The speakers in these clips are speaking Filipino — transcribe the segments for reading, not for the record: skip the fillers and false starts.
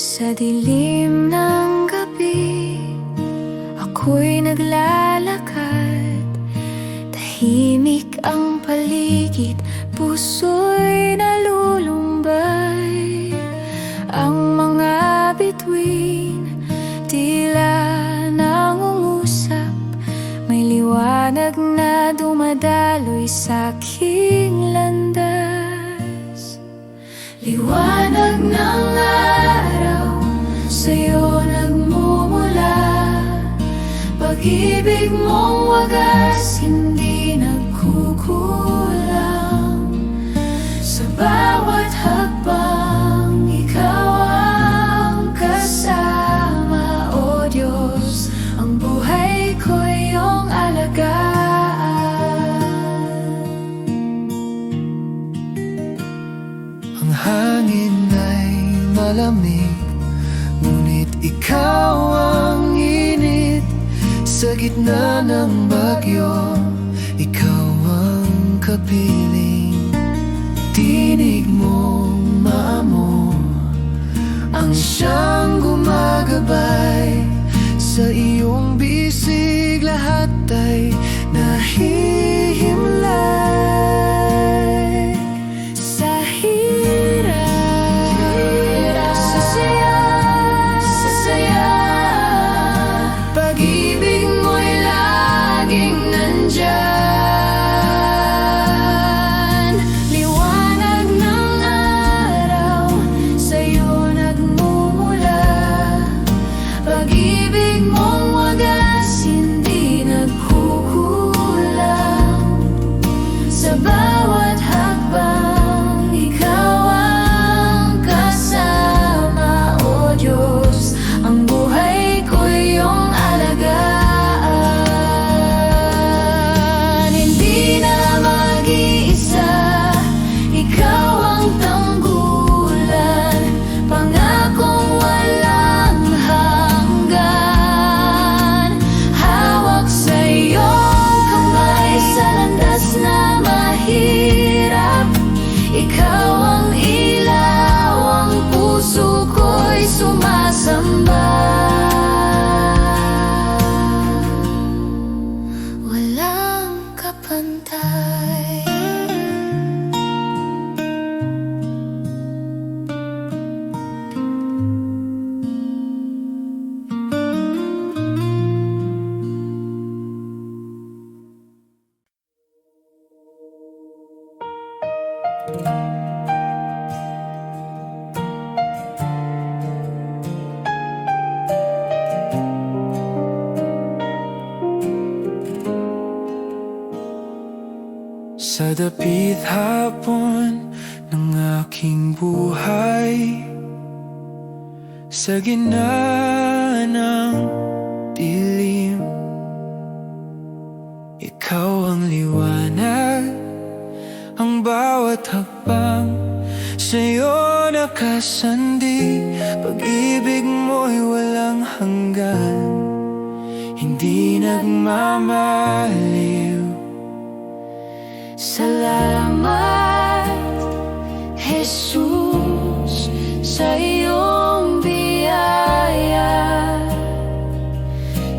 Sa dilim ng gabi, ako'y naglalakad. Tahimik ang paligid, puso'y nalulumbay. Ang mga bituin, tila nangungusap. May liwanag na dumadaloy sa aking landas. Liwanag ng araw, sa'yo nagmumula. Pag-ibig mong wagas, hindi nagkukulang. Sa bawat hakbang, ikaw ang kasama. O Diyos, ang buhay ko'y iyong alagaan. Ang hangin ay malamig, ngunit ikaw ang init. Sa gitna ng bagyo, ikaw ang kapiling. Tinig mong maamo ang siyang gumagabay. Sa iyong bisig lahat ay nahihimlay. Sa hirap, sa saya, pag-ibig mo'y laging nandyan. Liwanag ng araw, sa'yo nagmumula. Pag-ibig mong wagas, hindi nagkukulang. Sa bawat hakbang, ikaw ang kasama. O Diyos, ang buhay ko'y iyong alagaan. Hindi na mag-iisa, ikaw ang tanggulan. Pangakong walang hanggan. Hawak sa iyong kamay sa landas na mahirap. Ikaw ang ilaw, ang puso ko'y sumasamba. Walang kapantay. Sa dapit hapon ng aking buhay, sa gitna ng dilim, ikaw ang liwanag, ang bawat hakbang sa'yo nakasandi. Pag-ibig mo'y walang hanggan, hindi nagmamaliw. Salamat, Jesus, sa iyong biyaya.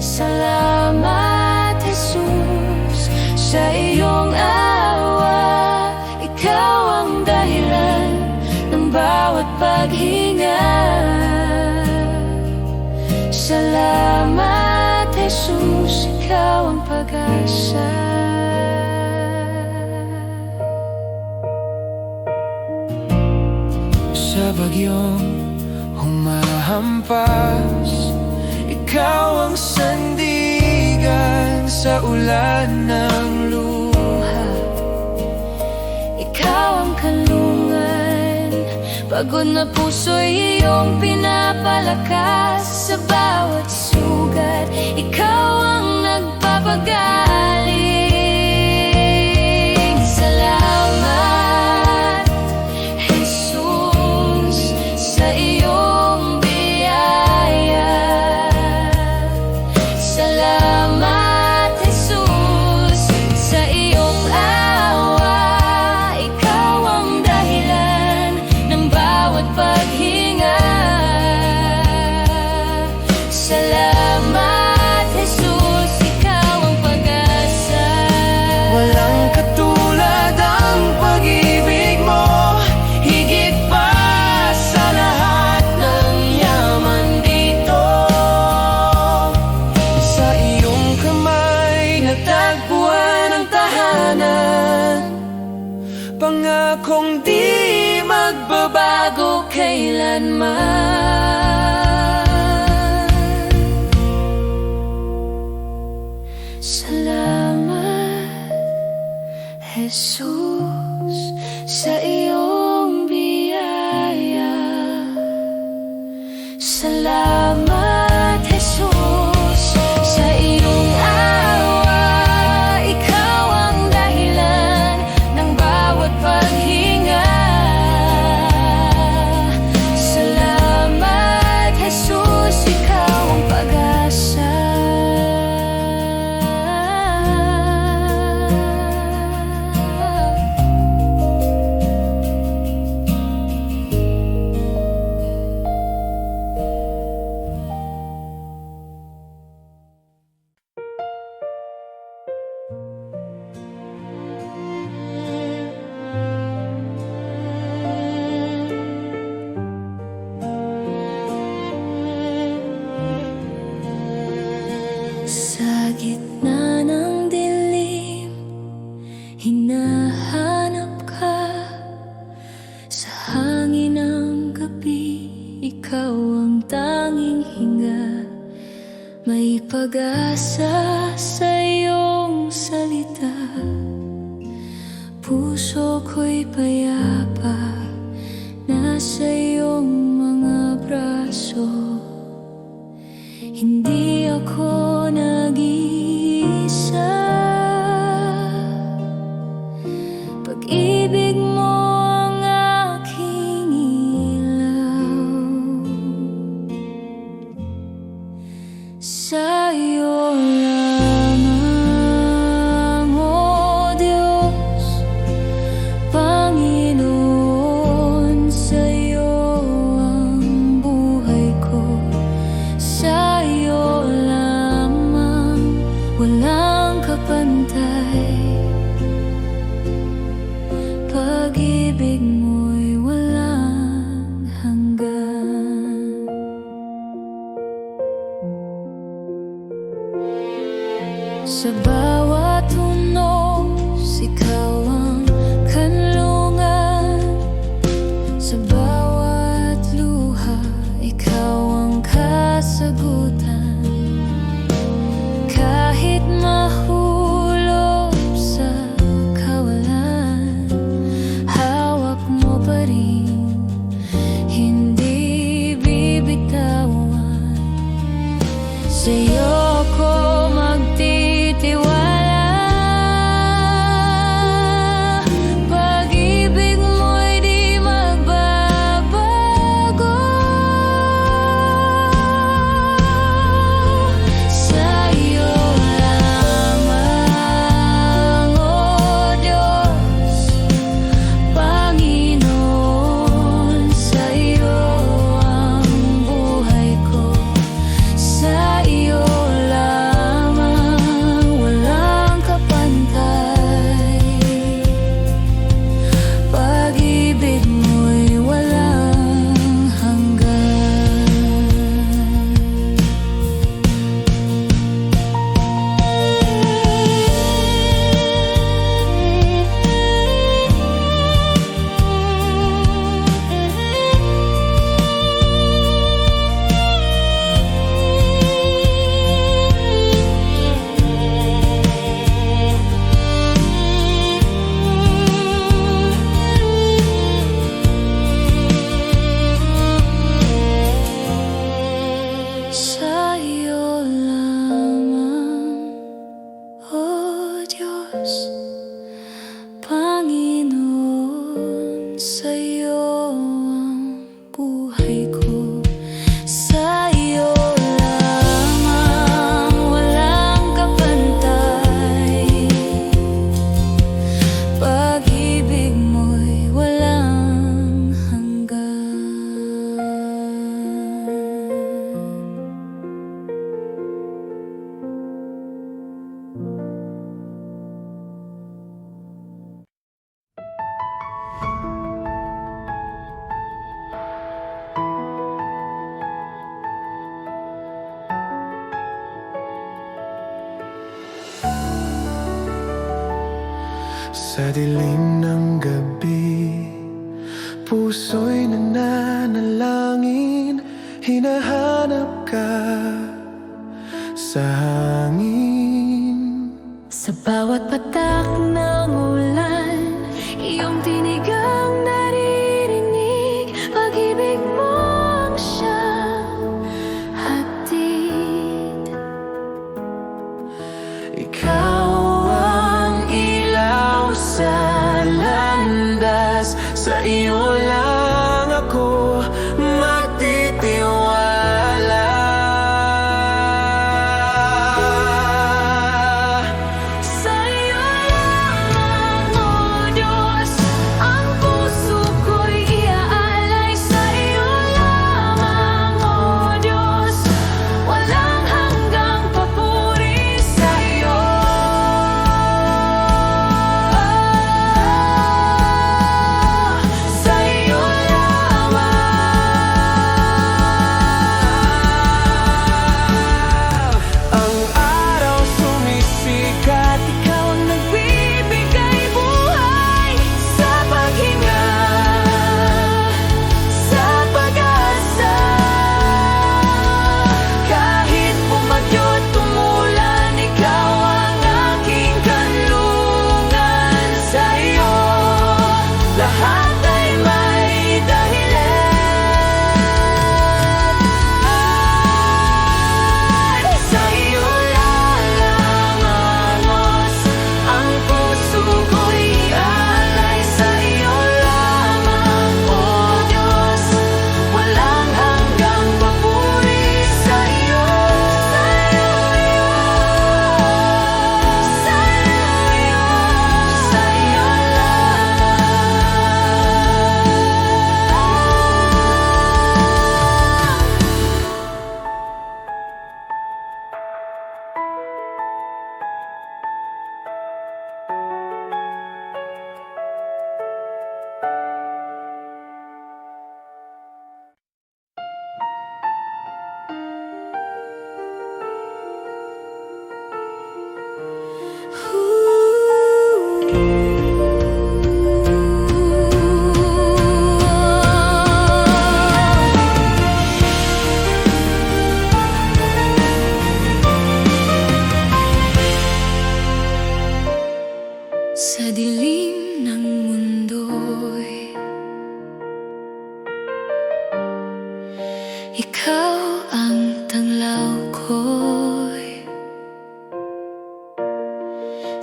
Salamat, Jesus, sa iyong awa. Ikaw ang dahilan ng bawat paghinga. Salamat, Jesus, ikaw ang pag-asa. Sa bagyong humahampas, ikaw ang sandigan. Sa ulan ng luha, Ikaw ang kanlungan. Pagod na puso'y iyong pinapalakas. Sa bawat sugat, ikaw ang nagpapagaling. Salamat, Jesus, sa iyong biyaya. Salamat, Jesus, sa iyong awa. Ikaw ang dahilan ng bawat paghinga. Salamat, Jesus, sa iyong awa. Ikaw ang dahilan ng bawat paghinga. Salamat, Jesus, ikaw ang pag-asa. Sa gitna ng dilim, hinahanap ka. Sa hangin ng gabi, ikaw ang tanging hinga. May pag-asa sa iyong salita. Puso ko'y payapa, nasa iyong mga braso. Hindi ako nag-iisa. Pag-ibig mo ang aking ilaw. Sa iyo lamang, O Diyos, Panginoon, sa iyo ang buhay ko. Sa iyo lamang, walang kapantay. Pag-ibig mo'y walang hanggan. Sa bawat tunos, ikaw ang kanlungan. Sa bawat luha, ikaw ang kasagutan. Kahit mahulog sa kawalan, hawak mo pa rin, hindi bibitawan. Sa'yo ako magtitiwala. Pag-ibig mo'y di magbabago. Sa iyo lamang, O Diyos, Panginoon, sa iyo ang buhay ko. Sa iyo lamang, walang kapantay. Pag-ibig mo'y walang hanggan. Sa iyo lamang, O Diyos, Panginoon, sa iyo ang buhay ko. Sa iyo lamang, walang kapantay. Pag-ibig mo'y walang hanggan. Sa dilim ng gabi, puso'y nananalangin. Hinahanap ka sa hangin. Sa bawat patak ng ulan, iyong tinig ang naririnig. Pag-ibig mo ang siyang ikaw ang tanglaw ko'y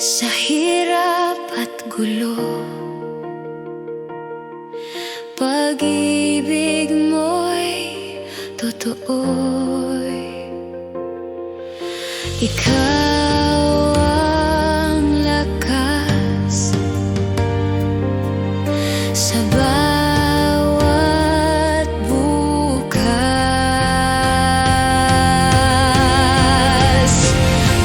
sa hirap at gulo. Pag-ibig mo'y totoo'y ikaw ang lakas sa bawat bukas.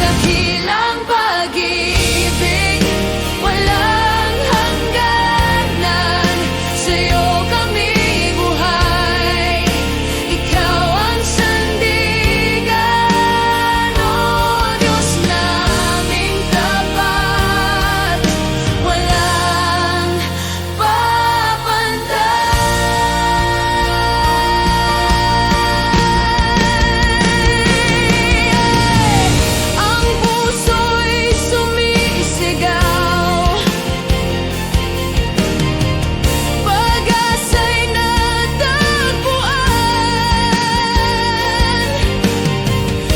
Dakilang pag-ibig, walang hangganan, sa'yo kami buhay. Ikaw ang sandigan, o Diyos naming tapat, walang papantay. Ang puso'y sumisigaw, pag-asa'y natagpuan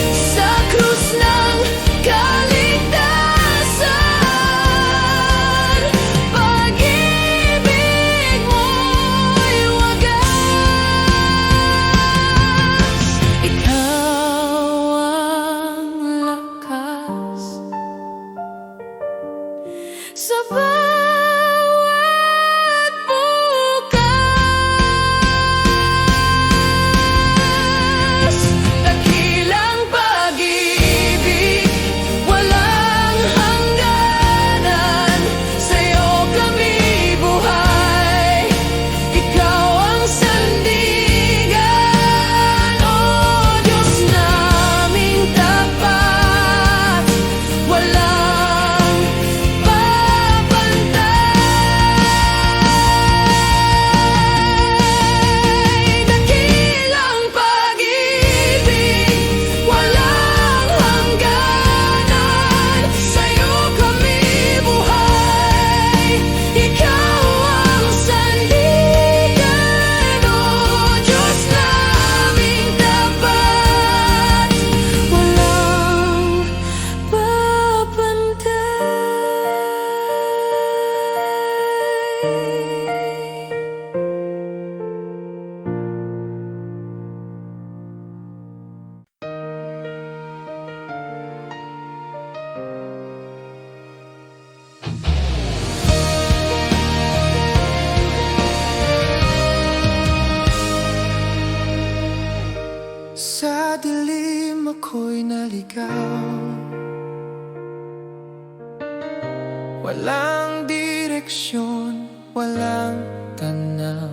sa krus ng kaligtasan. Pag-ibig mo'y wagas, ikaw ang lakas sa bawat bukas. Dakilang pag-ibig, walang hangganan, sa'yo kami buhay. Ikaw ang sandigan, o Diyos naming tapat, walang papantay. Dakilang pag-ibig, walang hangganan, sa'yo kami buhay. Ikaw ang sandigan, o Diyos naming tapat, walang papantay. Sa dilim ako'y naligaw, walang direksyon, walang tanaw.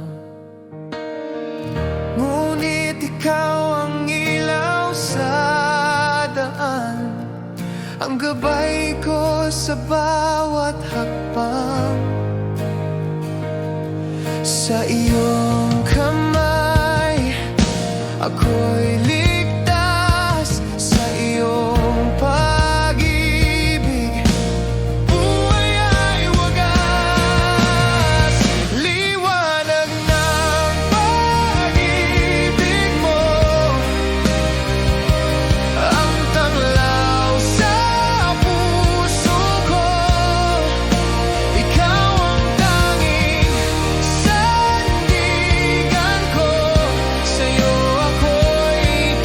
Ngunit ikaw ang ilaw sa daan, ang gabay ko sa bawat hakbang. Sa iyong kamay ako'y ligtas, sa iyong pag-ibig buhay ay wagas. Liwanag ng pag-ibig mo ang tanglaw sa puso ko. Ikaw ang tanging sandigan ko, sa'yo ako'y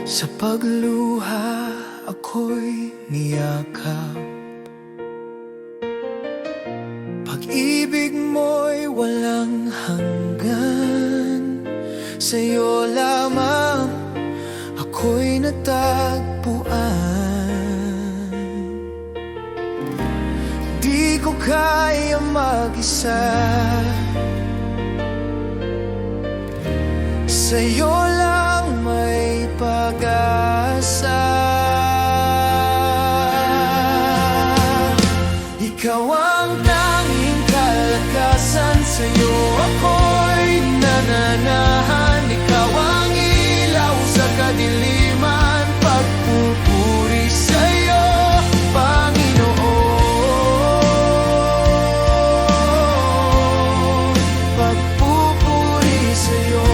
Sa pagluha ako'y niyakap. Pag-ibig mo'y walang hanggan. Sa'yo lamang ako'y natagpuan. Di ko kaya mag-isa. Sa'yo lang may pag-asa. Ikaw ang tanging kalakasan. Sa'yo ako'y nananahan. Ikaw ang ilaw sa kadiliman. Pagpupuri sa'yo, Panginoon. Pagpupuri sa'yo,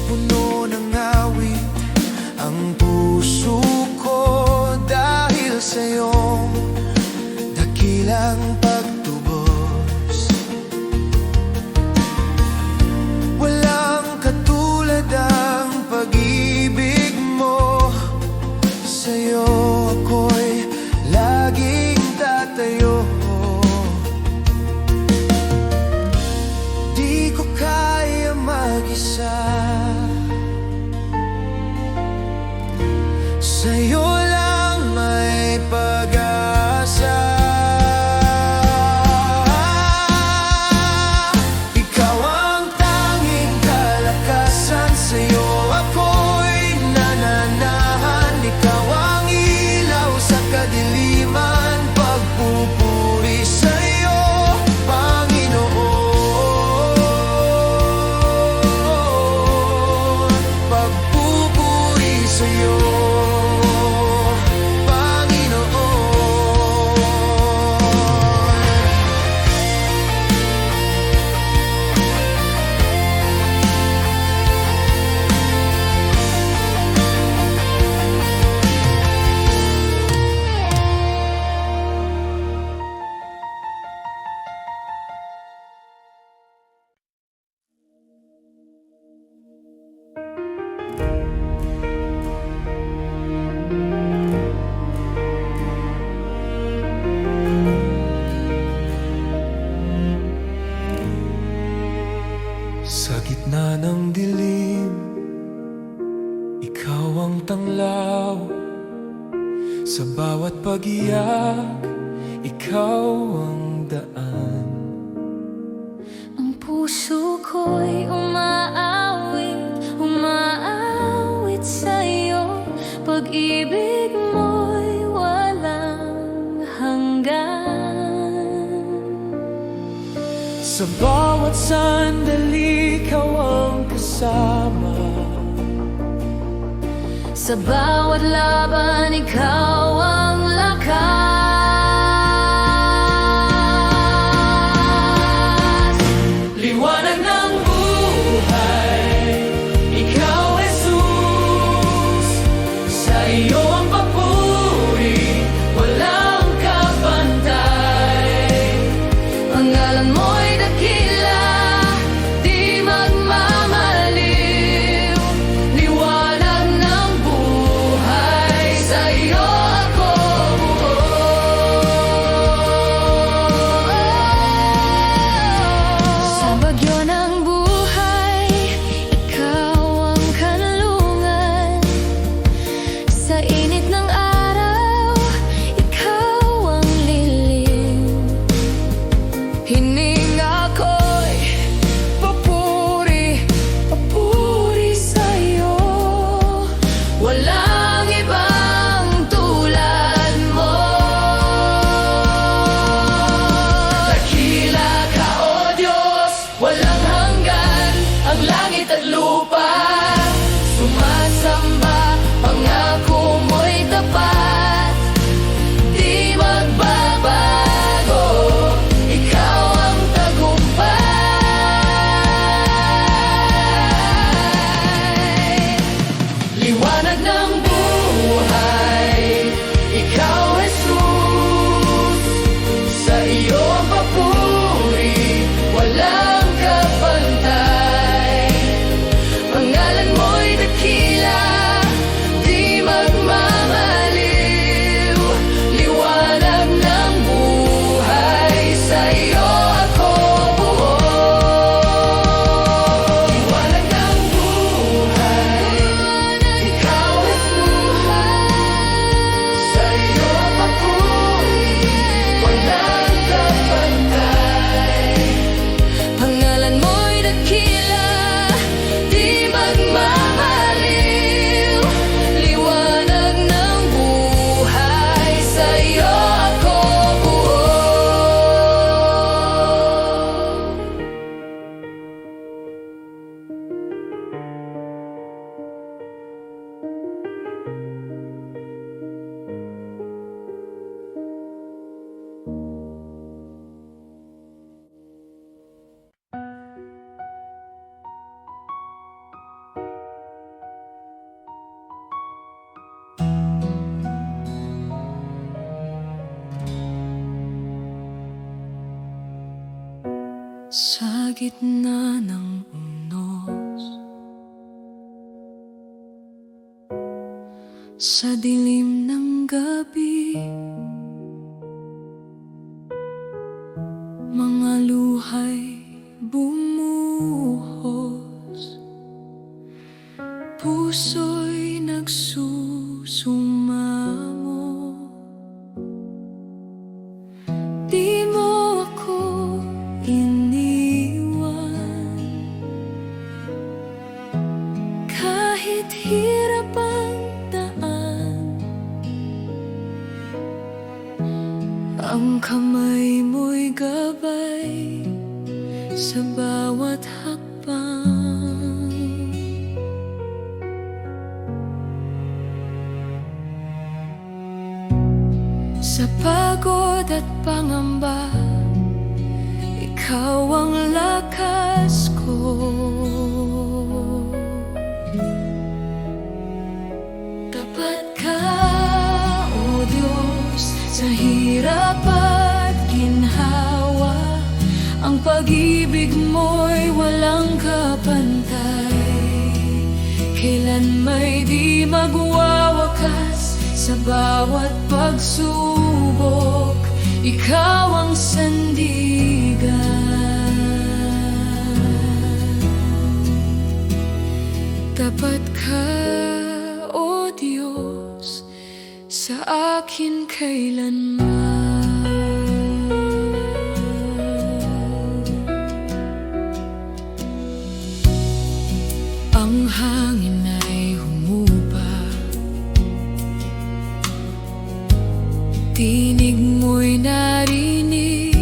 puno ng awit ang puso ko dahil sa iyong dakilang pagtubos. Walang katulad ang pag-ibig mo. Sa iyo ako'y laging tatayo. Di ko kaya mag-isa. Sa'yo lang may pag-asa. Ikaw ang tanging kalakasan. Sa'yo ako'y nananahan. Ikaw ang ilaw sa kadiliman. Pagpupuri sa'yo, Panginoon. Pagpupuri sa'yo, sa gitna ng dilim, ikaw ang tanglaw. Sa bawat pag-iyak, ikaw ang daan. Ang puso ko'y umaawit sa'yo. Pag-ibig mo'y walang hanggan. Sa bawat sandali, ikaw ang kasama. Sa bawat laban, ikaw ang lakas. Liwanag ng buhay, ikaw, Jesus. Sa iyo ang papuri, walang kapantay. Ang ngalan mo'y dakila, di magmamaliw. Liwanag ng buhay, sa iyo Sa gitna ng unos, sa dilim ng gabi, mga luhay bumuhos, puso'y nagsusumamo. Di mo ako iniwan, kahit hirap ang daan. Ang kamay mo'y gabay sa bawat hakbang. Sa pagod at pangamba, ikaw ang lakas ko. Tapat ka, O Diyos, sa hirap at ginhawa. Ang pag-ibig mo'y walang kapantay, kailan may di magwawakas. Sa bawat pagsubok, ikaw ang sandigan. Tapat ka, O Diyos, sa akin kailanman. Ang hangin ay humupa, tinig mo'y narinig,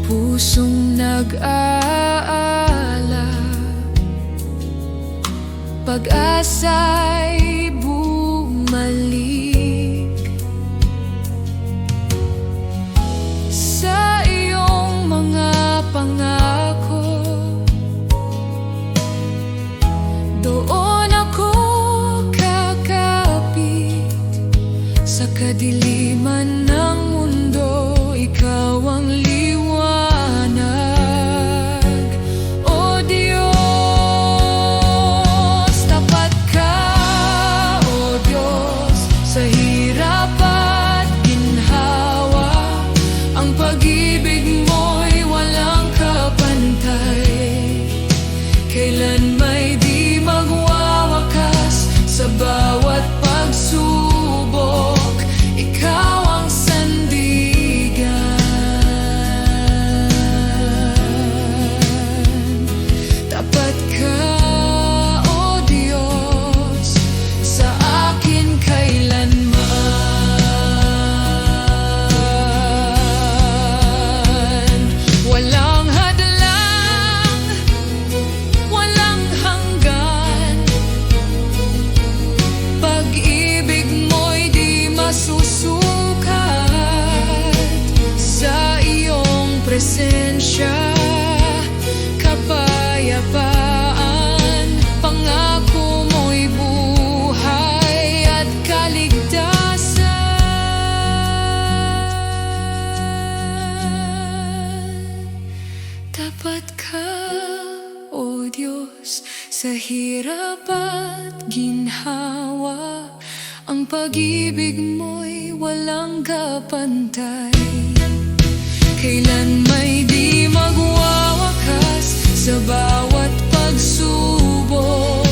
pusong nag-aala, pag-asa'y bumalik. Sa iyong mga pangako, doon ako kakapit. Sa kadiliman ng mundo, ikaw ang liwanag. O Diyos, tapat ka, O Diyos, sa hirap at ginhawa. Ang pag-ibig mo'y walang kapantay, kailan may di magwawakas. Sa bawat pagsubok, ikaw ang sandigan. Tapat ka, O Diyos, sa akin kailanman. Walang hadlang, walang hanggan, pag-ibig mo'y di masusukat. Sa iyong presensya, kapayapaan, pangako mo'y buhay at kaligtasan. Tapat ka, O Diyos, sa hirap at ginhawa. Ang pag-ibig mo'y walang kapantay, kailan may di magwawakas. Sa bawat pagsubok,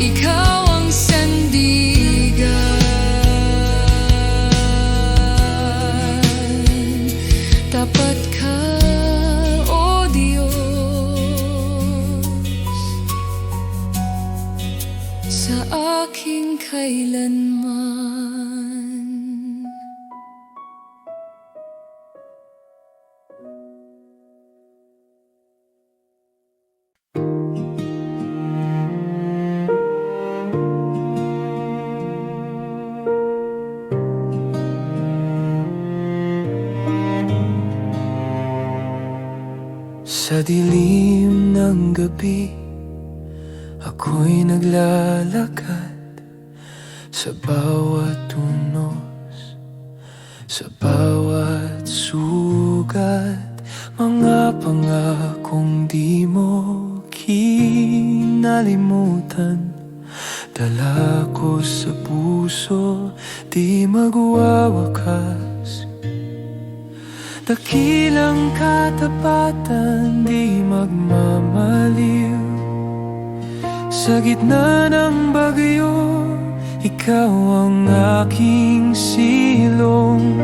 ikaw ang sandigan. Tapat ka, O Diyos, sa aking kailanman. Sa dilim ng gabi, ako'y naglalakad. Sa bawat unos, Sa bawat sugat, mga pangakong di mo kinalimutan. Dala ko sa puso, di magwawakas. Dakilang katapatan, di magmamaliw. Sa gitna ng bagyo, ikaw ang aking silong.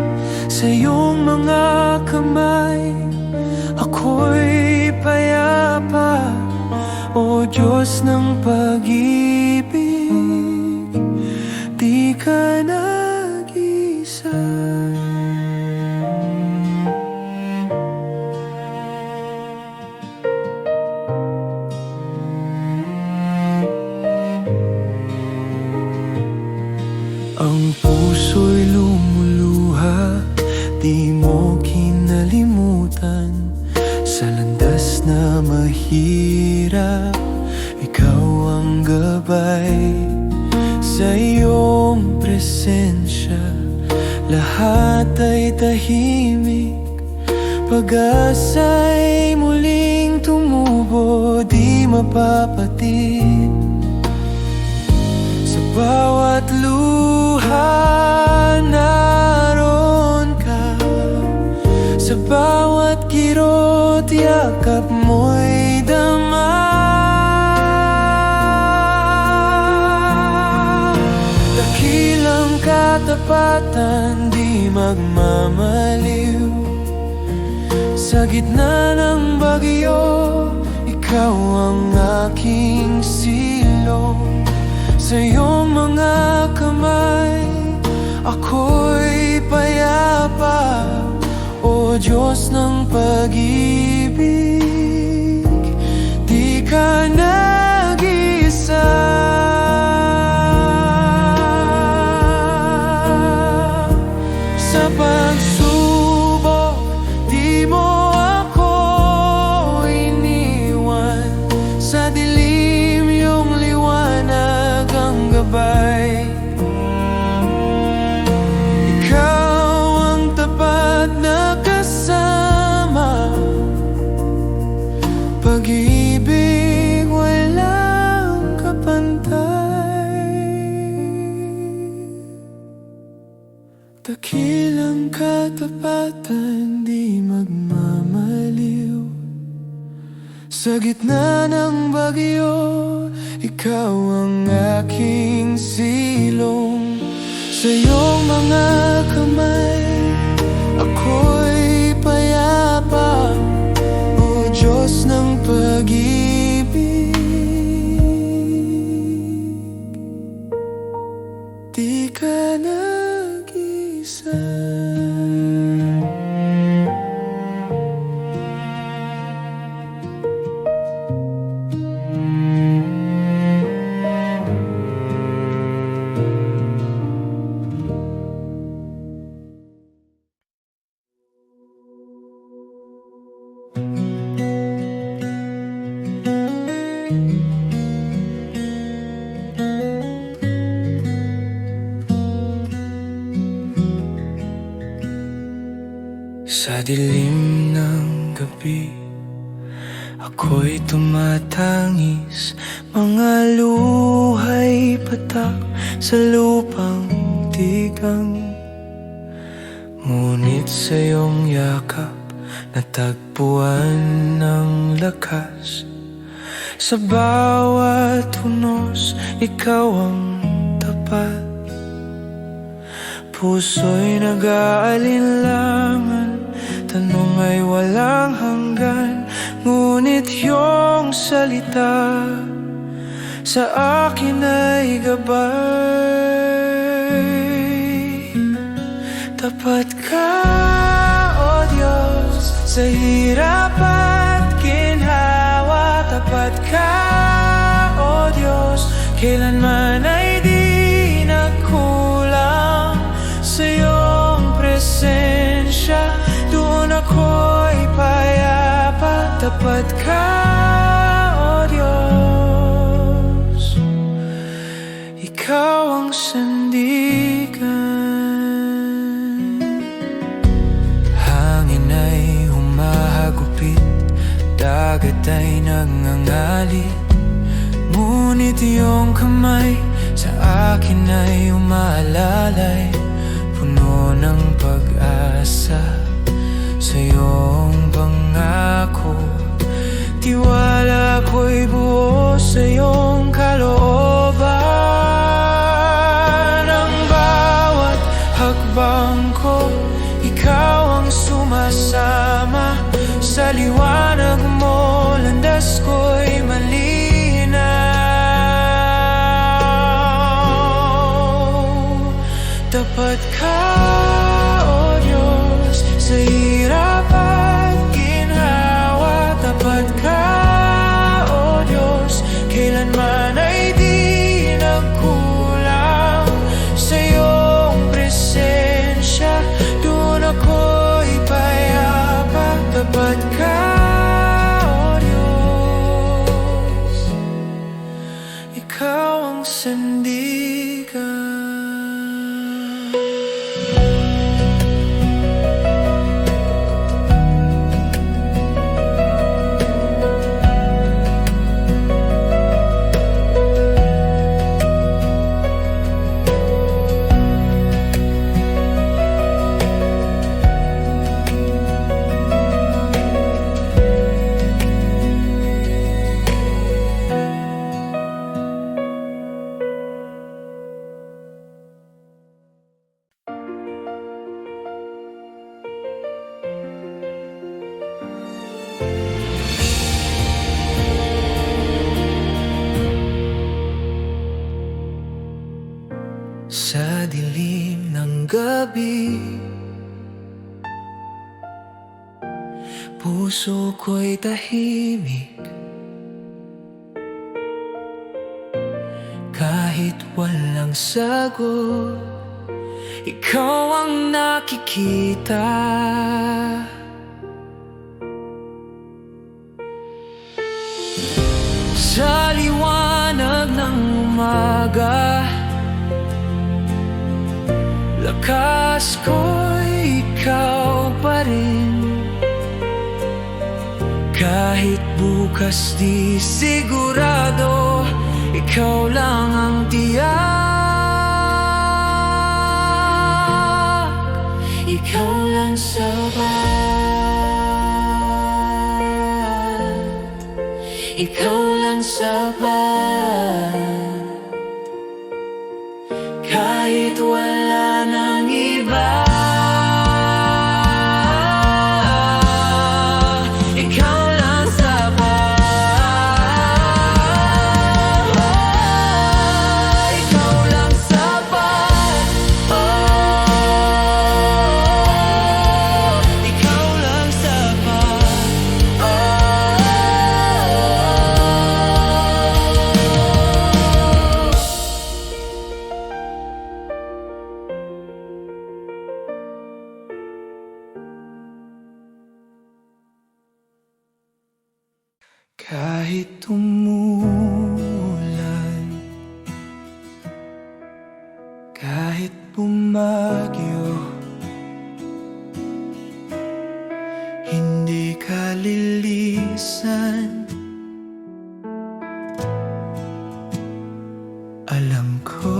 Sa iyong mga kamay, ako'y payapa. O Diyos ng pag-ibig, di ka nag-isa. Ang puso'y lumuluha, di mo kinalimutan. Sa landas na mahirap, ikaw ang gabay. Sa iyong presensya, lahat ay tahimik. Pag-asa'y muling tumubo, di mapapatid. Sa bawat luha, naroon ka. Sa bawat kirot, yakap mo'y dama. Dakilang katapatan, di magmamaliw. Sa gitna ng bagyo, ikaw ang aking silong. Sa iyong mga kamay, ako'y payapa. O Diyos ng pag-ibig, di ka nag-isa. Sa pagsubok, di mo ako iniwan. Sa dilim, iyong liwanag ang gabay. Pag-ibig walang kapantay. Dakilang katapatan, di magmamaliw. Sa gitna ng bagyo, ikaw ang aking silong. Sa iyong mga kamay, ako'y payapa. O Diyos ng pag-ibig, di ka nag-isa. Sa dilim ng gabi, ako'y tumatangis. Mga luha'y patak sa lupang tigang. Ngunit sa iyong yakap, natagpuan ng lakas. Sa bawat hunos, ikaw ang tapat. Puso'y nag-aalinlangan, tanong ay walang hanggan. Ngunit iyong salita sa akin ay gabay. Tapat ka, O Diyos, sa hirap at ginhawa. Tapat ka, O Diyos, kailanman ay di nagkulang. Sa iyong presensya, doon ako'y payapa. Tapat ka, O Diyos, ikaw ang sandigan. ay nangangalit, ngunit iyong kamay sa akin ay umaalalay, puno ng pag-asa sa iyong pangako. Tiwala ko'y buo sa iyong kalooban. Ang bawat hakbang ko, ikaw ang sumasama. Sa liwanag mo, landas ko'y malinaw. Tapat ka, O Diyos, sa hirap at ginhawa. Tapat ka, O Diyos, kailanman ay di nagkulang. Sa iyong presensya, doon ako'y payapa. Tapat ka, O Diyos, ikaw ang sandigan. Sa dilim ng gabi, puso ko'y tahimik. Kahit walang sagot, ikaw ang nakikita. Sa liwanag ng umaga, lakas ko'y ikaw pa rin. Kahit bukas di sigurado, ikaw lang ang tiyak. Ikaw lang sapat. Ikaw lang sapat. Kahit wala nang iba, ikaw lang sapat. Ikaw lang sapat. Ikaw lang sapat. Kahit umulan, kahit bumagyo, hindi ka lilisan. Alam ko,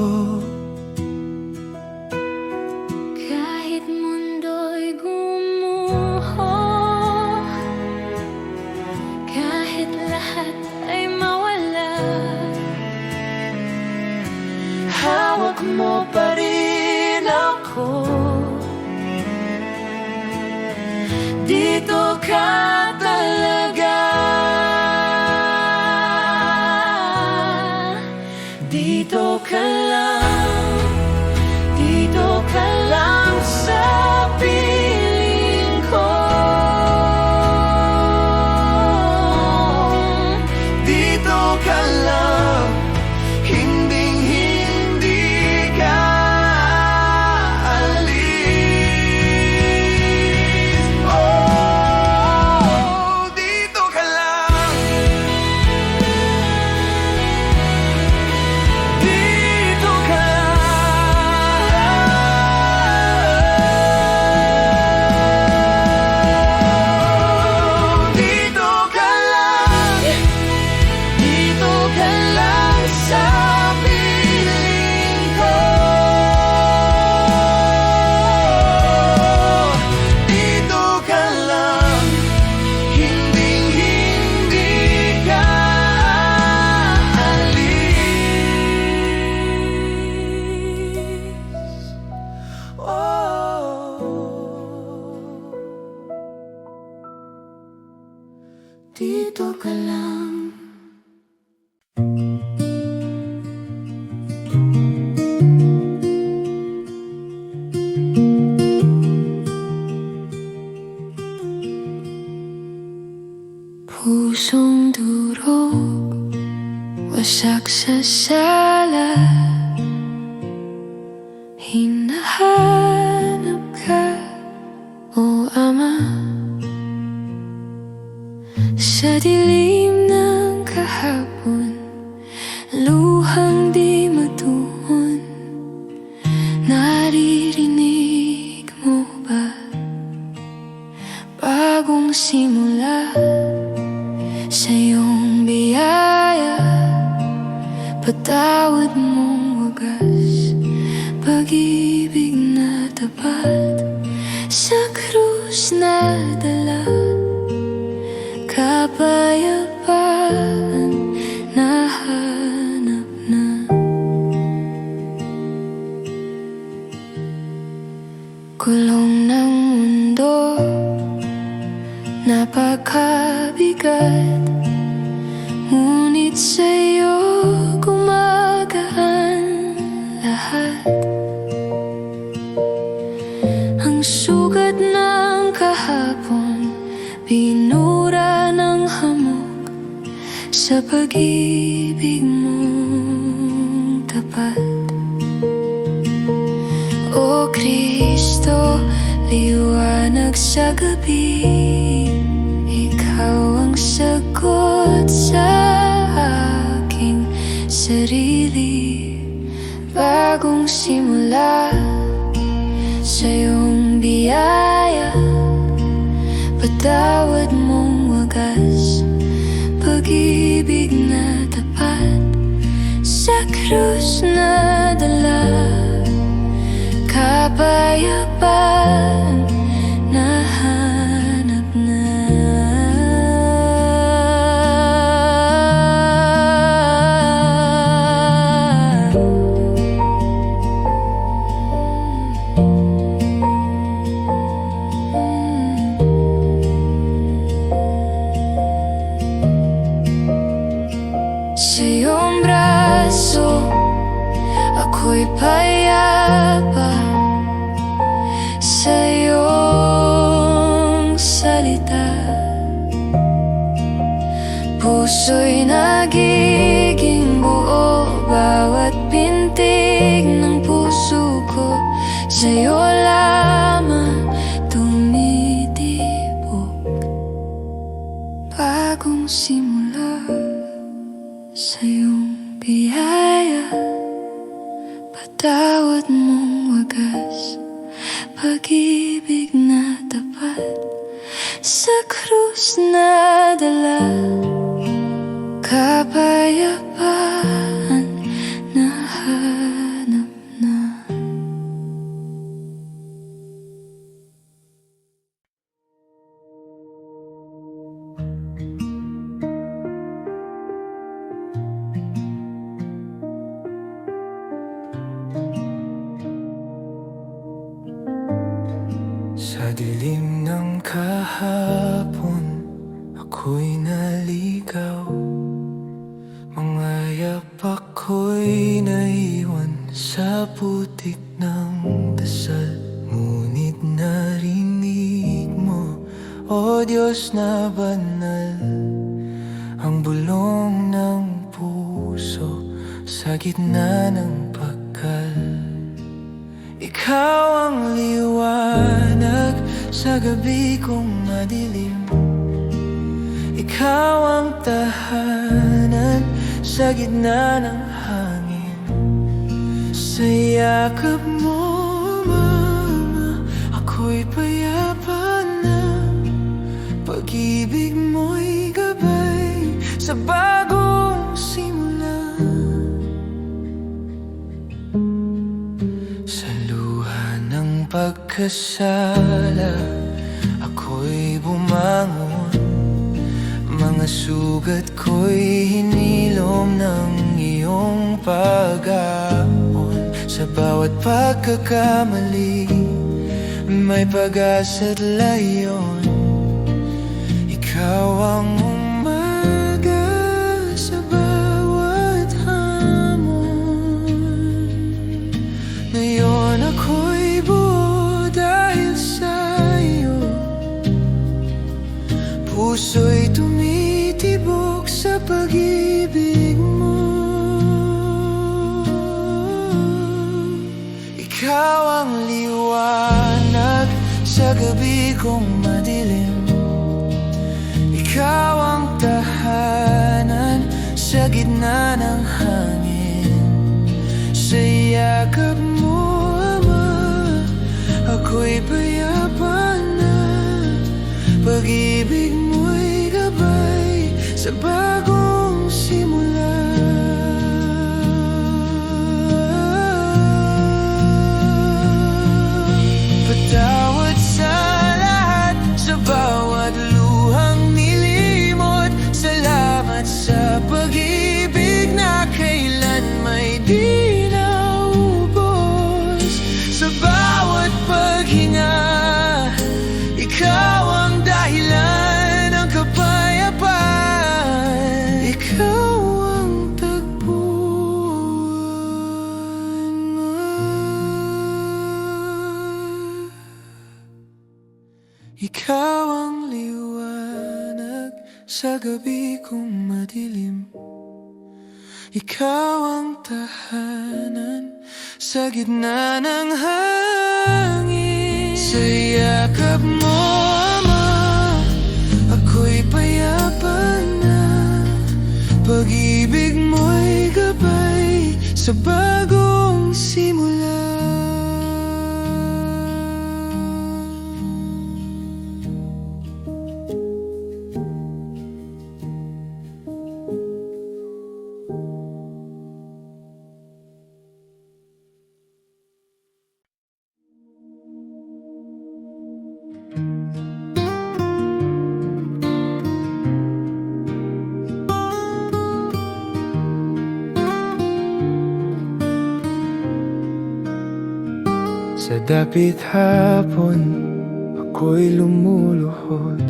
Kahit mundo'y gumuho, kahit lahat ay mawala, hawak mo pa rin ako. dito ka talaga. Dito ka lang, dito ka lang sa piling ko. Dito ka lang, hindi ka alis. Oh, dito ka lang. Pusong durog, wasak sa sala. Hinahanap ka, o Ama, sa dilim ng kahapon. Luhang di matuon, naririnig mo ba? Bagong simula sa iyong biyaya, patawad mong wagas, pag-ibig na tapat, sa krus na dala, kapayapaan nahanap na. Kulong ng mundo, napakabigat, ngunit sa'yo gumagaan lahat. Ang sugat ng kahapon, binura ng hamog, sa pag-ibig mong tapat. O Kristo, liwanag sa gabi, ikaw ang sagot sa aking sarili. Bagong simula sa iyong biyaya, patawad mong wagas, pag-ibig na tapat, sa krus na dala, kapayapaan nahanap na. Sa iyong braso, ako'y payapa, sa iyong salita, puso'y nagiging buo, bawat pintig ng puso ko, sa iyo lamang tumitibok. Bagong simula sa iyong biyaya, patawad mong wagas, pag-ibig na tapat, sa krus na dala, kapayapaan nahanap na. Sa dilim ng kahapon, ako'y naligaw, mga yapak ko'y naiwan sa putik ng dasal. Ngunit narinig mo, o Diyos na banal, ang bulong ng puso sa gitna ng pagkal. Ikaw ang liwanag sa gabi kong madilim, ikaw ang tahanan sa gitna ng hangin. Sa yakap mo, Mama, ako'y payapa na, pag-ibig mo'y gabay sa bagong simula. Sa luha ng pagkasala, ako'y bumangon, mga sugat ko'y hinilom ng iyong pag-aon. Sa bawat pagkakamali, may pag-asa't layon. Ikaw ang umayon Ngayon ako'y buo dahil sa'yo. Puso'y tumitibok sa pag-ibig mo. Ikaw ang liwanag sa gabi kong madilim. Ikaw ang tahanan sa gitna ng hangin. Sa yakap mo, Ama, ako'y payapa na. Pag-ibig mo'y gabay sa bagong simula. Patawad sa lahat, sa bawat luhang nilimot. Salamat sa pag-ibig na kailan may di naubos. Sa bawat paghinga, ikaw ang dahilan ng kapayapaan. Ikaw ang tagpuan mo. Ikaw ang liwanag sa gabi kong madilim. Ikaw ang tahanan sa gitna ng hangin. Sa yakap mo, Ama, ako'y payapa na. Pag-ibig mo'y gabay sa bagong simula. Sa dapit hapon, ako'y lumuluhod.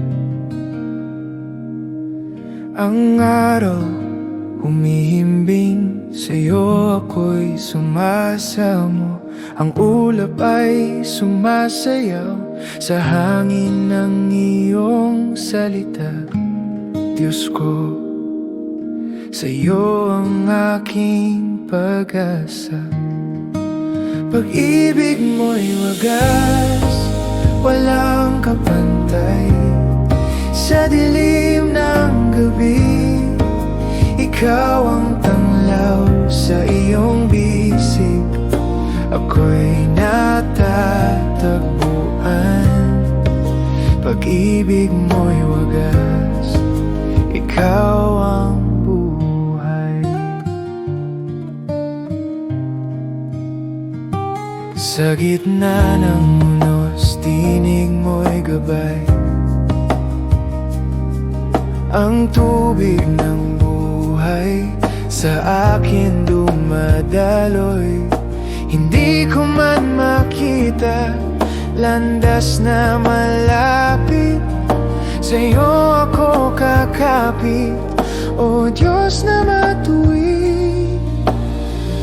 Ang araw humihimbing, sa'yo ako'y sumasamo. Ang ulap ay sumasayaw sa hangin ng iyong salita. Diyos ko, sa'yo ang aking pag-asa. Pag-ibig mo'y wagas, walang kapantay. Sa dilim ng gabi, ikaw ang tanglaw sa iyong bisig. Ako'y natatagpuan. Pag-ibig mo'y wagas, ikaw ang buhay. Sa gitna ng unos, tinig mo'y gabay. Ang tubig ng buhay sa akin dumadaloy. Hindi ko man makita landas na malapit, sa'yo ako kakapit, o Diyos na matuwid.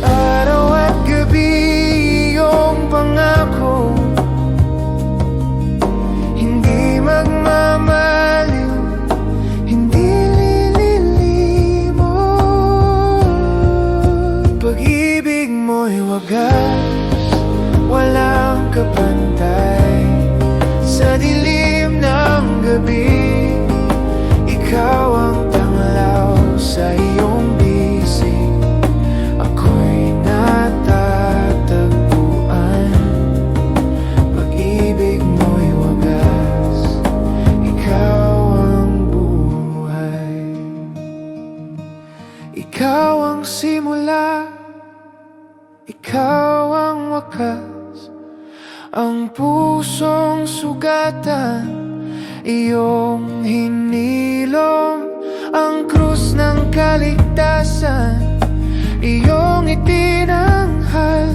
Araw at gabi iyong pangako, hindi magmamaliw, hindi lilimot. Pag-ibig mo'y wagas, walang kapantay. Sa dilim ng gabi, ikaw ang tanglaw sa iyong bisig. Ako'y natatagpuan. Pag-ibig mo'y wagas, ikaw ang buhay. Ikaw ang simula, ikaw ang wakas. Ang pusong sugatan, iyong hinilom. Ang krus ng kaligtasan, iyong itinanghal.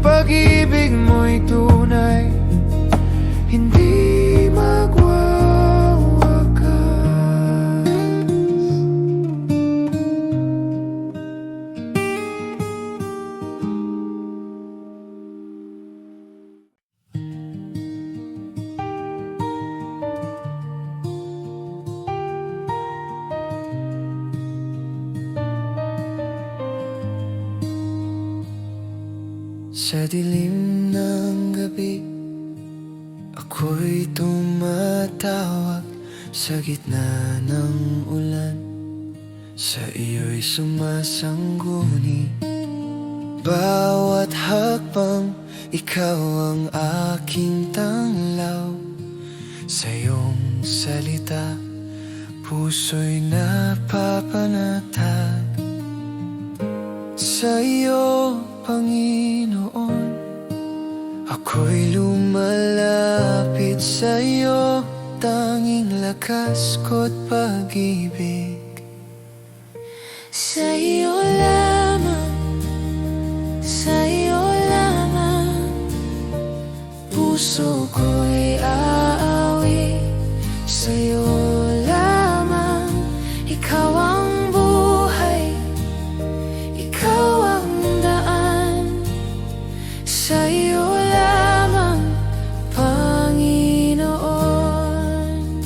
Pag-ibig mo'y tunay, hindi magwawakas. Sa dilim ng gabi, ako'y tumatawag sa gitna ng ulan. Sa iyo'y sumasangguni, bawat hakbang ikaw ang aking tanglaw. Sa iyong salita, puso'y napapanatag. Sa iyo, Panginoon, ako'y lumalapit sa iyo. Tanging lakas ko't pag-ibig Sa iyo lamang, sa iyo lamang, puso ko'y aawi. Sa iyo lamang, ikaw ang buhay, ikaw ang daan. Sa iyo lamang, Panginoon,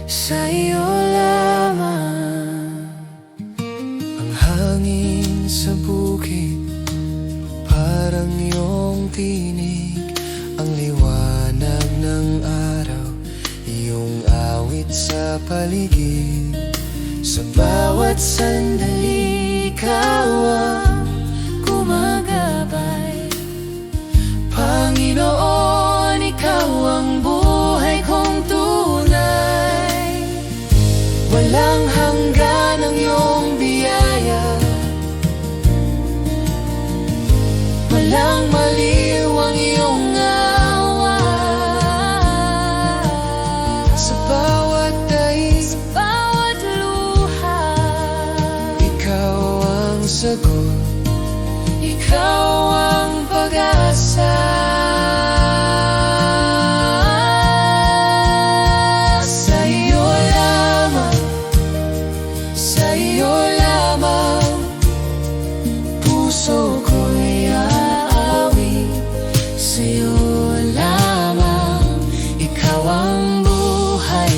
sa iyo lamang. ang hangin sa bukid, parang iyong tinig. Ang liwanag ng araw, iyong awit sa paligid. Sa bawat sandali, ikaw ang gumagabay. Panginoon, ikaw ang buhay kong tunay. Walang hanggan ang iyong biyaya, walang maliw ang iyong awa. Sa bawat daig, Bawat luha, ikaw ang sagot. ikaw ang pag-asa. Sa iyo lamang, sa iyo lamang, puso ko'y aawi. Sa iyo lamang, ikaw ang buhay,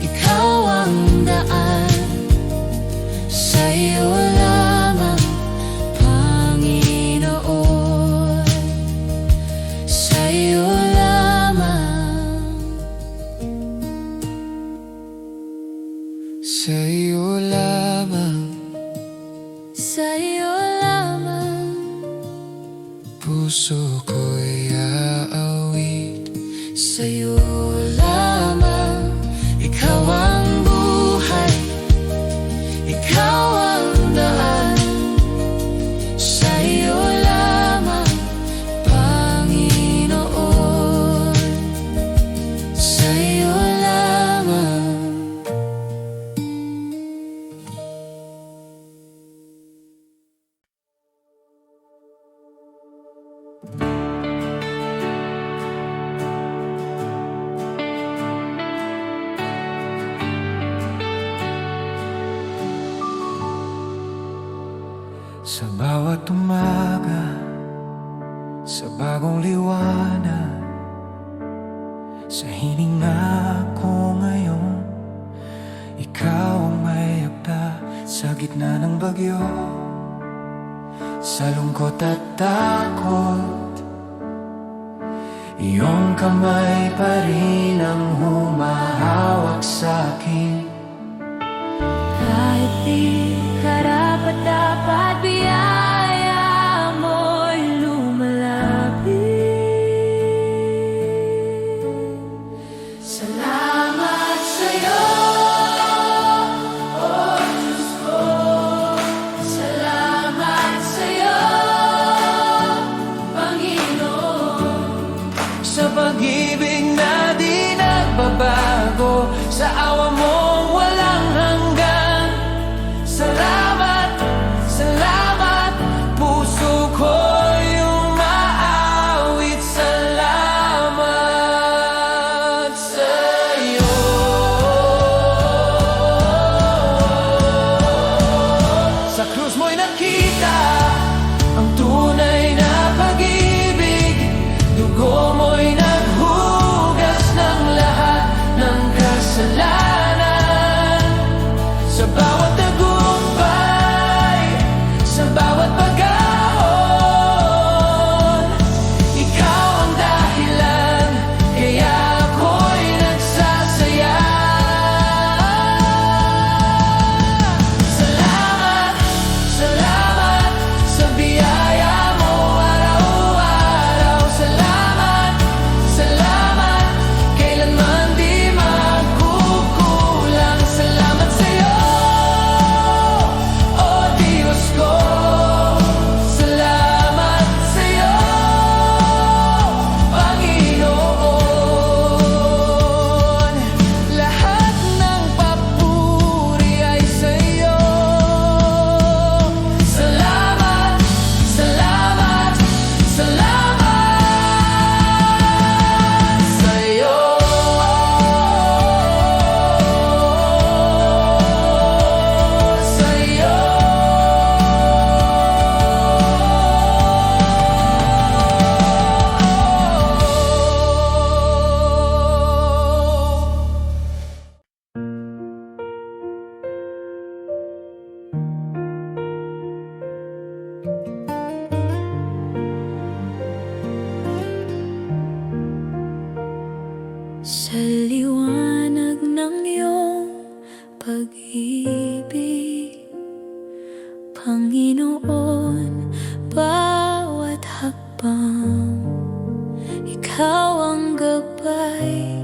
ikaw ang daan. Sa iyo lamang, Panginoon, sa iyo lamang. Sa iyo lamang, Sa iyo lamang, puso ko'y aawit. sa iyo lamang, ikaw ang buhay, ikaw ang daan. Sa iyo lamang, Panginoon, sa iyo lamang. Sa bawat umaga, sa bagong liwanag, sa hininga ko ngayon, ikaw ang may akda sa gitna ng bagyo. Sa lungkot at takot, iyong kamay pa rin ang humahawak sa'kin. Kahit di karapat-dapat, biyaya mo'y lumalapit. Salamat sa'yo, O Diyos ko. Salamat sa'yo, Panginoon. Sa pag-ibig na di nagbabago, sa awa mong walang hanggan. Salamat, salamat, puso ko'y umaawit. Salamat sa'yo. Sa krus mo'y nakita ang tunay na pag-ibig. Dugo mo'y naghugas ng lahat ng kasalanan. habang ikaw ang gabay,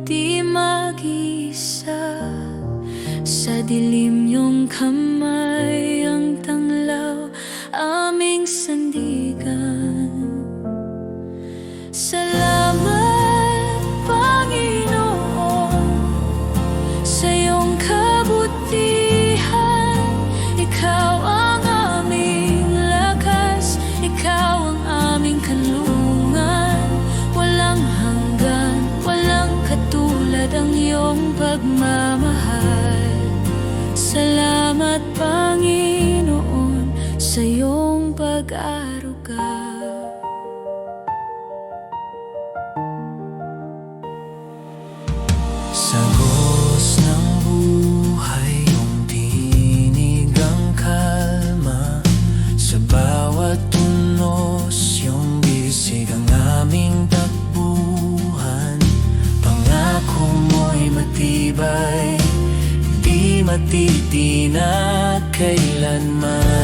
di mag-isa. Sa dilim niyong kamay ang tanglaw, aming sandigan. Salamat, Panginoon, sa iyong kabutihan. Ikaw ang aming lakas, ikaw ang aming kanlungan. Walang hanggan, walang katulad ang iyong pagmamahal. Salamat, Panginoon, sa iyong pag-aruga. Sagos ng buhay, iyong tinig ang kalma. Sa bawat tunos, iyong bisig ang aming takbuhan. Pangako mo'y matibay, di matitinag kailanman.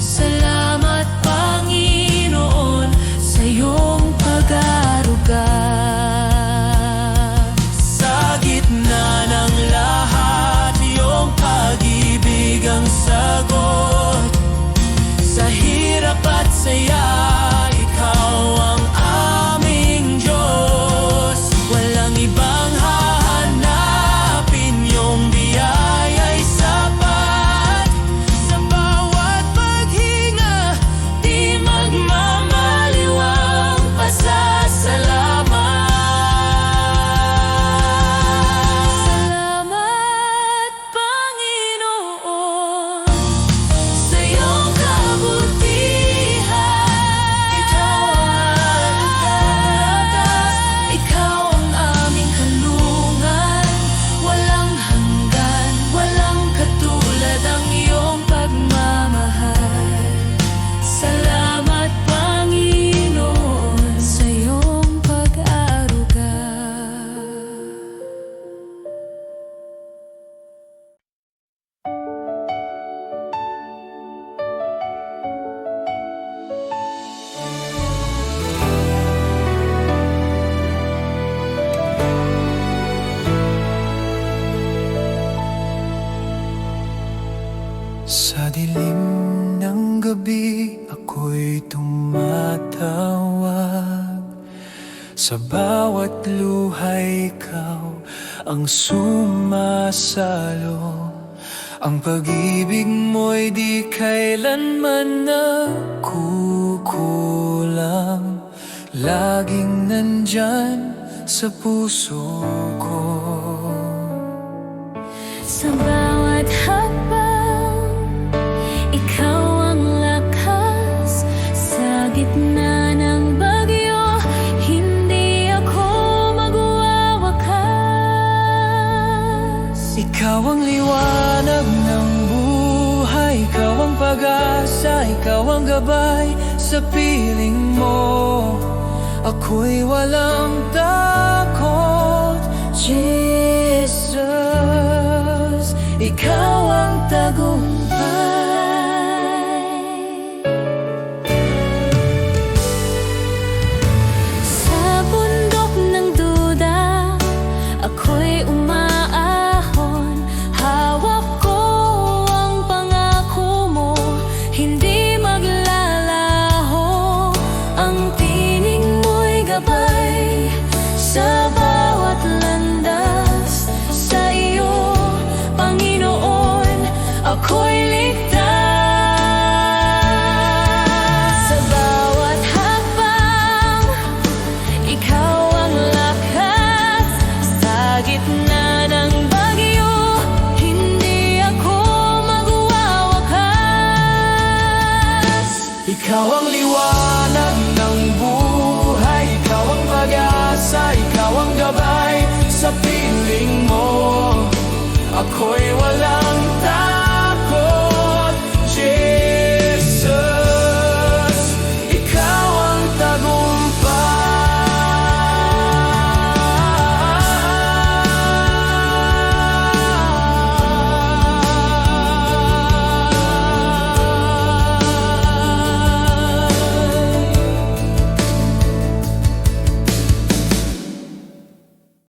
Salamat, Panginoon, sa iyong pag-aruga. Sa gitna ng lahat, iyong pag-ibig ang sagot. Sa hirap at saya, ikaw ang aming Diyos. Walang ibang hahanapin, iyong biyaya'y sapat. Sa bawat paghinga, di magmamaliwang pasasalamat. Salamat, Panginoon, sa iyong kabutihan. Ikaw ang lakas, ikaw ang aming kanlungan. Walang hanggan, walang katulad ang iyong pagmamahal. Salamat, Panginoon, sa iyong pag-aruga. Sa dilim ng gabi, ako'y tumatawag. Sa bawat luhay, ikaw ang sumasalo. Ang pag-ibig mo'y di kailanman nagkukulang. Laging nandyan sa puso ko. Sa bawat hakbang, ikaw ang lakas. Sa gitna ng bagyo, hindi ako magwawakas. Ikaw ang liwanag ng buhay, ikaw ang pag-asa, ikaw ang gabay. Sa piling mo, ako'y walang takot. Jesus, ikaw ang tagumpay.